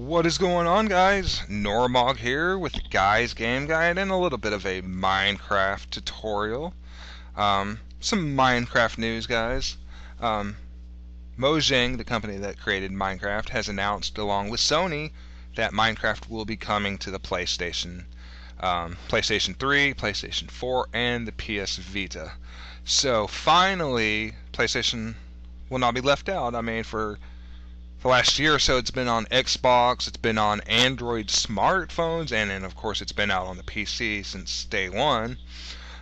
What is going on, guys? Normog here with the Guy's Game Guide and a little bit of a Minecraft tutorial. Some Minecraft news, guys. Mojang, the company that created Minecraft, has announced, along with Sony, that Minecraft will be coming to the PlayStation 3, PlayStation 4, and the PS Vita. So finally, PlayStation will not be left out. I mean, for the last year or so, it's been on Xbox, it's been on Android smartphones, and then of course it's been out on the PC since day one.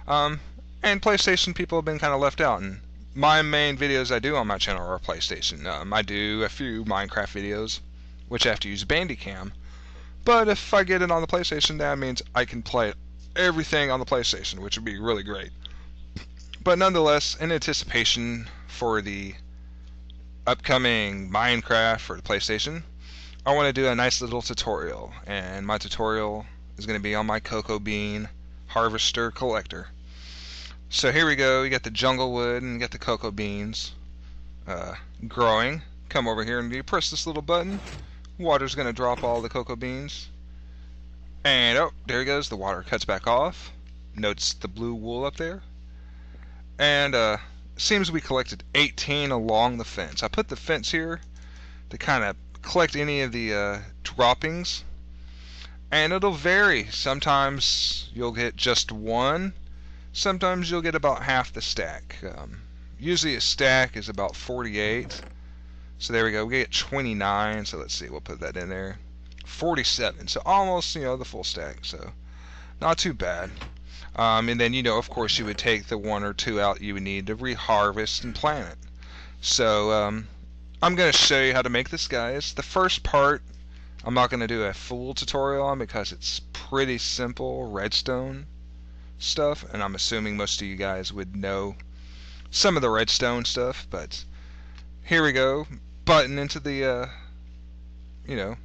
And PlayStation people have been kind of left out. And my main videos I do on my channel are PlayStation. I do a few Minecraft videos, which I have to use Bandicam. But if I get it on the PlayStation, that means I can play everything on the PlayStation, which would be really great. But nonetheless, in anticipation for the upcoming Minecraft for the PlayStation, I want to do a nice little tutorial, and my tutorial is going to be on my cocoa bean harvester collector. So here we go. You got the jungle wood and you got the cocoa beans growing. Come over here and you press this little button. Water's going to drop all the cocoa beans, and oh, there he goes. The water cuts back off. Notice the blue wool up there. And seems we collected 18 along the fence. I put the fence here to kind of collect any of the droppings, and it'll vary. Sometimes you'll get just one, sometimes you'll get about half the stack. Usually a stack is about 48. So there we go, we get 29. So let's see, we'll put that in there. 47, so almost, the full stack, so not too bad. And then, of course, you would take the one or two out you would need to reharvest and plant it. So, I'm going to show you how to make this, guys. The first part, I'm not going to do a full tutorial on because it's pretty simple redstone stuff, and I'm assuming most of you guys would know some of the redstone stuff, but here we go. Button into the,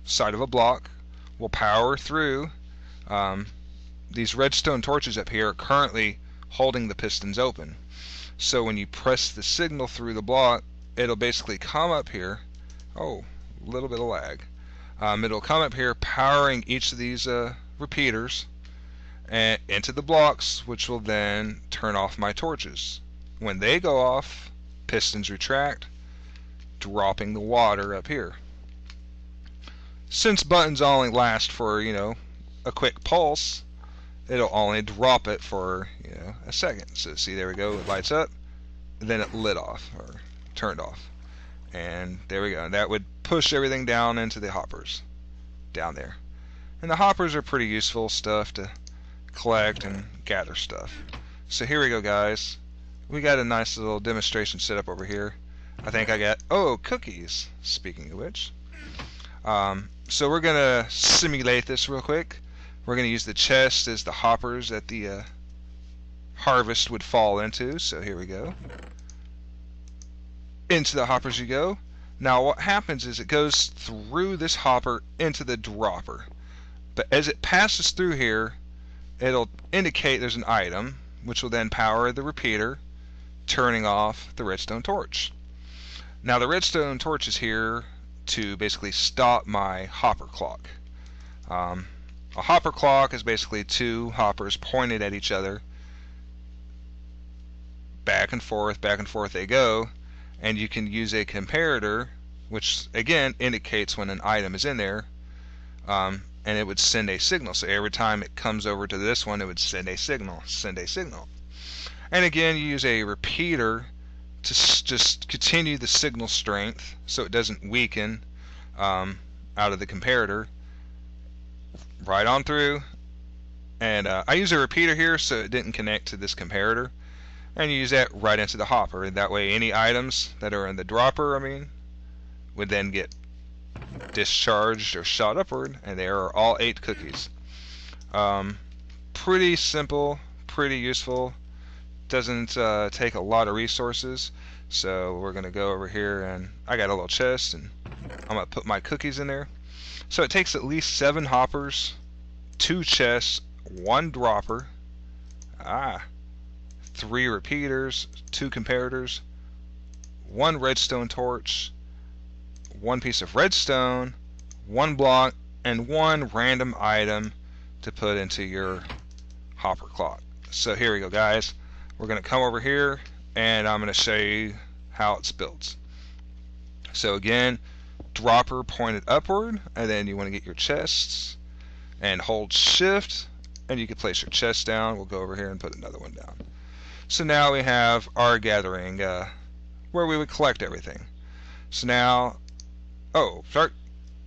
side of a block. We'll power through. These redstone torches up here are currently holding the pistons open. So when you press the signal through the block, it'll basically come up here. Oh, a little bit of lag. It'll come up here powering each of these repeaters and into the blocks, which will then turn off my torches. When they go off, pistons retract, dropping the water up here. Since buttons only last for, a quick pulse, it'll only drop it for, a second. So see, there we go, it lights up, then it lit off, or turned off. And there we go. And that would push everything down into the hoppers, down there. And the hoppers are pretty useful stuff to collect and gather stuff. So here we go, guys. We got a nice little demonstration set up over here. I think I got, cookies, speaking of which. So we're going to simulate this real quick. We're going to use the chest as the hoppers that the harvest would fall into. So here we go. Into the hoppers you go. Now what happens is it goes through this hopper into the dropper. But as it passes through here, it'll indicate there's an item, which will then power the repeater, turning off the redstone torch. Now the redstone torch is here to basically stop my hopper clock. A hopper clock is basically two hoppers pointed at each other. Back and forth they go. And you can use a comparator, which again indicates when an item is in there. And it would send a signal. So every time it comes over to this one, it would send a signal. And again, you use a repeater to just continue the signal strength so it doesn't weaken out of the comparator. Right on through. And I use a repeater here so it didn't connect to this comparator. And you use that right into the hopper. And that way any items that are in the dropper, would then get discharged or shot upward. And there are all 8 cookies. Pretty simple, pretty useful. Doesn't take a lot of resources. So we're going to go over here, and I got a little chest, and I'm going to put my cookies in there. So it takes at least 7 hoppers, 2 chests, 1 dropper, 3 repeaters, 2 comparators, 1 redstone torch, 1 piece of redstone, one block, and one random item to put into your hopper clock. So here we go, guys. We're going to come over here, and I'm going to show you how it's built. So again, dropper pointed upward, and then you want to get your chests and hold shift, and you can place your chest down. We'll go over here and put another one down. So now we have our gathering where we would collect everything. So now, start.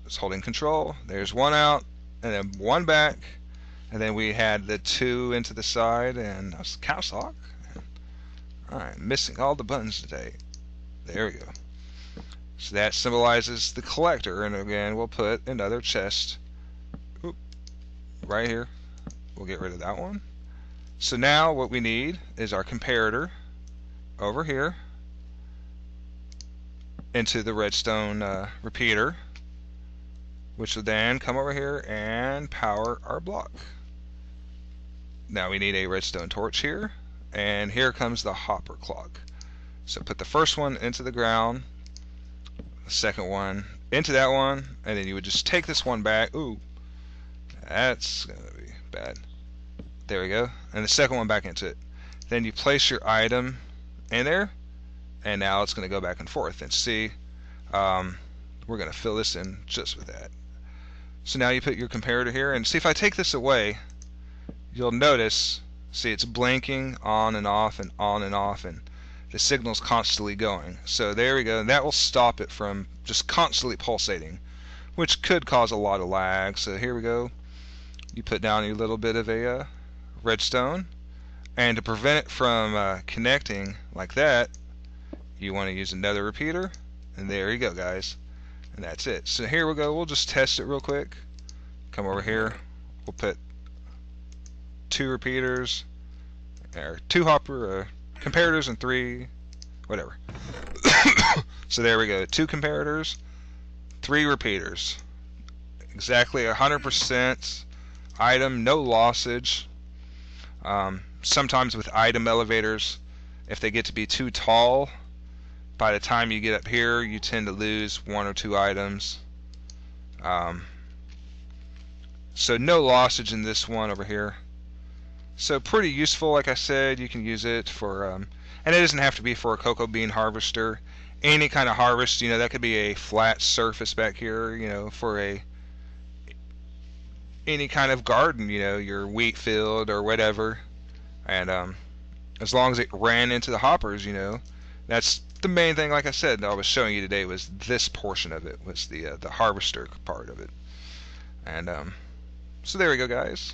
It's holding control. There's one out, and then one back, and then we had the two into the side, and that's cow sock. Alright, missing all the buttons today. There we go. So that symbolizes the collector, and again we'll put another chest right here. We'll get rid of that one. So now what we need is our comparator over here into the redstone repeater, which will then come over here and power our block. Now we need a redstone torch here, and here comes the hopper clock. So put the first one into the ground, the second one into that one, and then you would just take this one back. Ooh, that's gonna be bad. There we go. And the second one back into it. Then you place your item in there, and now it's going to go back and forth. And see, we're going to fill this in just with that. So now you put your comparator here, and see if I take this away, you'll notice, see, it's blinking on and off and on and off, and the signal's constantly going. So there we go. And that will stop it from just constantly pulsating, which could cause a lot of lag. So here we go. You put down a little bit of a redstone, and to prevent it from connecting like that, you want to use another repeater, and there you go, guys, and that's it. So here we go. We'll just test it real quick. Come over here. We'll put two repeaters, or two hopper comparators, and three whatever. So there we go. Two comparators, three repeaters, exactly 100% item, no lossage. Sometimes with item elevators, if they get to be too tall, by the time you get up here, you tend to lose one or two items. So no lossage in this one over here. So pretty useful, like I said. You can use it for, and it doesn't have to be for a cocoa bean harvester. Any kind of harvest, that could be a flat surface back here, for any kind of garden, your wheat field or whatever. And as long as it ran into the hoppers, that's the main thing. Like I said, I was showing you today was this portion of it, was the harvester part of it. And so there we go, guys.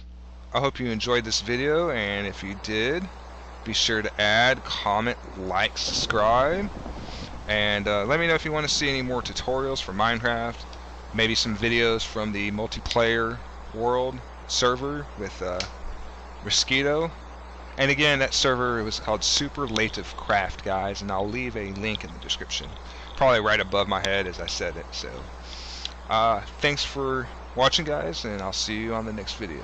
I hope you enjoyed this video, and if you did, be sure to add, comment, like, subscribe, and let me know if you want to see any more tutorials for Minecraft, maybe some videos from the multiplayer world server with Mosquito. And again, that server was called Superlative Craft, guys, and I'll leave a link in the description, probably right above my head as I said it. So thanks for watching, guys, and I'll see you on the next video.